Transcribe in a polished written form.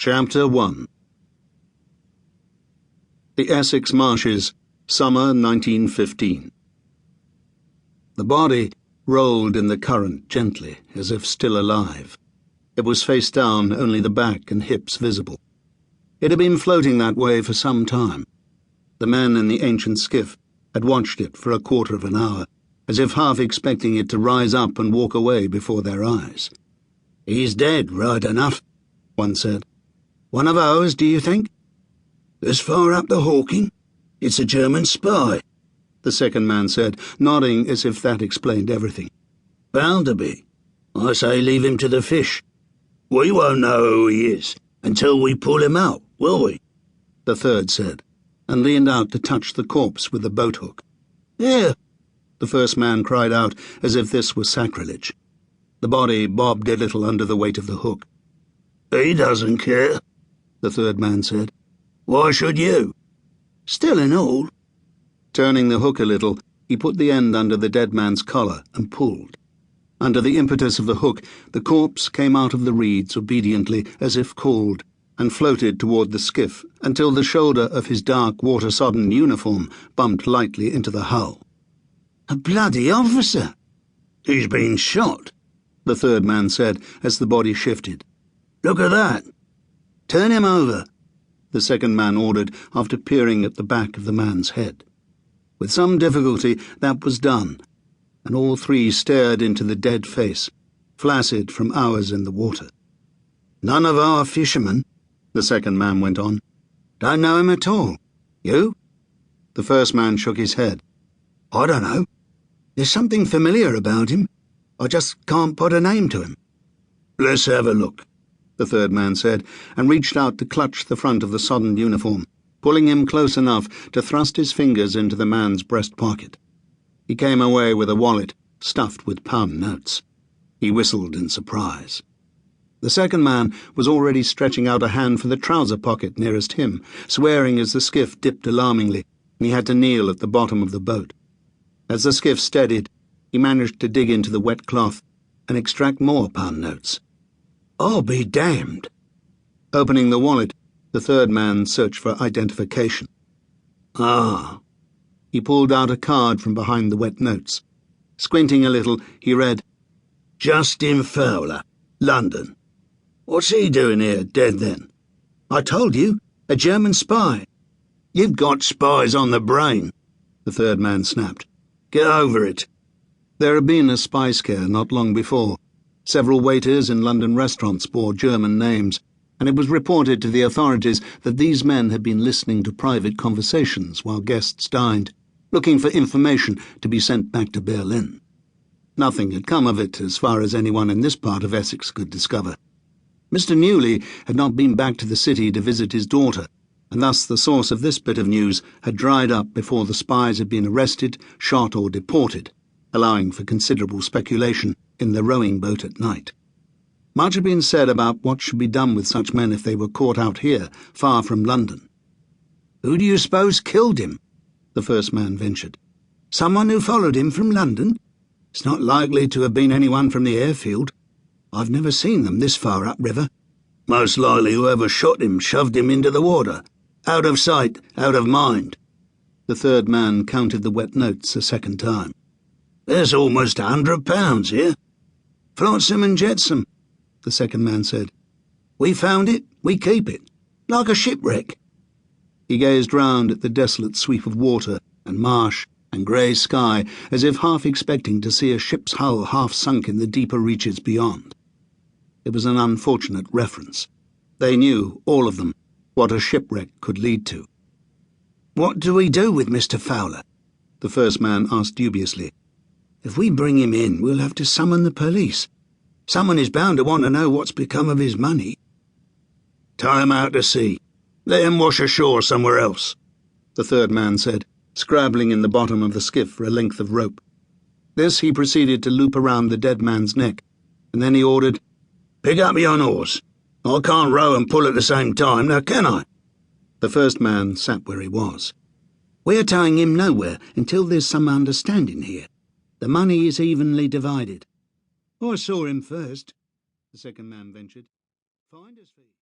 Chapter 1. The Essex Marshes, summer 1915. The body rolled in the current gently, as if still alive. It was face down, only the back and hips visible. It had been floating that way for some time. The men in the ancient skiff had watched it for a quarter of an hour, as if half expecting it to rise up and walk away before their eyes. "He's dead, right enough," one said. "One of ours, do you think?" "As far up the Hawking, it's a German spy," the second man said, nodding as if that explained everything. "Bound to be. I say leave him to the fish. We won't know who he is until we pull him out, will we?" the third said, and leaned out to touch the corpse with the boat hook. "Here!" the first man cried out, as if this was sacrilege. The body bobbed a little under the weight of the hook. "He doesn't care," the third man said. "Why should you?" "Still and all." Turning the hook a little, he put the end under the dead man's collar and pulled. Under the impetus of the hook, the corpse came out of the reeds obediently, as if called, and floated toward the skiff until the shoulder of his dark, water-sodden uniform bumped lightly into the hull. "A bloody officer!" "He's been shot," the third man said as the body shifted. "Look at that." "Turn him over," the second man ordered after peering at the back of the man's head. With some difficulty that was done, and all three stared into the dead face, flaccid from hours in the water. "None of our fishermen," the second man went on. "Don't know him at all. You?" The first man shook his head. "I don't know. There's something familiar about him. I just can't put a name to him." "Let's have a look," the third man said, and reached out to clutch the front of the sodden uniform, pulling him close enough to thrust his fingers into the man's breast pocket. He came away with a wallet stuffed with pound notes. He whistled in surprise. The second man was already stretching out a hand for the trouser pocket nearest him, swearing as the skiff dipped alarmingly, and he had to kneel at the bottom of the boat. As the skiff steadied, he managed to dig into the wet cloth and extract more pound notes. "I'll be damned." Opening the wallet, the third man searched for identification. "Ah." He pulled out a card from behind the wet notes. Squinting a little, he read, "Justin Fowler, London. What's he doing here, dead then?" "I told you, a German spy." "You've got spies on the brain," the third man snapped. "Get over it." There had been a spy scare not long before. Several waiters in London restaurants bore German names, and it was reported to the authorities that these men had been listening to private conversations while guests dined, looking for information to be sent back to Berlin. Nothing had come of it as far as anyone in this part of Essex could discover. Mr. Newley had not been back to the city to visit his daughter, and thus the source of this bit of news had dried up before the spies had been arrested, shot or deported, allowing for considerable speculation in the rowing boat at night. Much had been said about what should be done with such men if they were caught out here, far from London. "Who do you suppose killed him?" the first man ventured. "Someone who followed him from London? It's not likely to have been anyone from the airfield. I've never seen them this far upriver. Most likely whoever shot him shoved him into the water. Out of sight, out of mind." The third man counted the wet notes a second time. "There's almost £100 here." "Flotsam and jetsam," the second man said. "We found it, we keep it. Like a shipwreck." He gazed round at the desolate sweep of water and marsh and grey sky, as if half expecting to see a ship's hull half sunk in the deeper reaches beyond. It was an unfortunate reference. They knew, all of them, what a shipwreck could lead to. "What do we do with Mr. Fowler?" the first man asked dubiously. "If we bring him in, we'll have to summon the police. Someone is bound to want to know what's become of his money." "Tie him out to sea. Let him wash ashore somewhere else," the third man said, scrabbling in the bottom of the skiff for a length of rope. This he proceeded to loop around the dead man's neck, and then he ordered, "Pick up yon oars. I can't row and pull at the same time, now can I?" The first man sat where he was. "We're towing him nowhere until there's some understanding here. The money is evenly divided." "I saw him first," the second man ventured. "Finder's fee."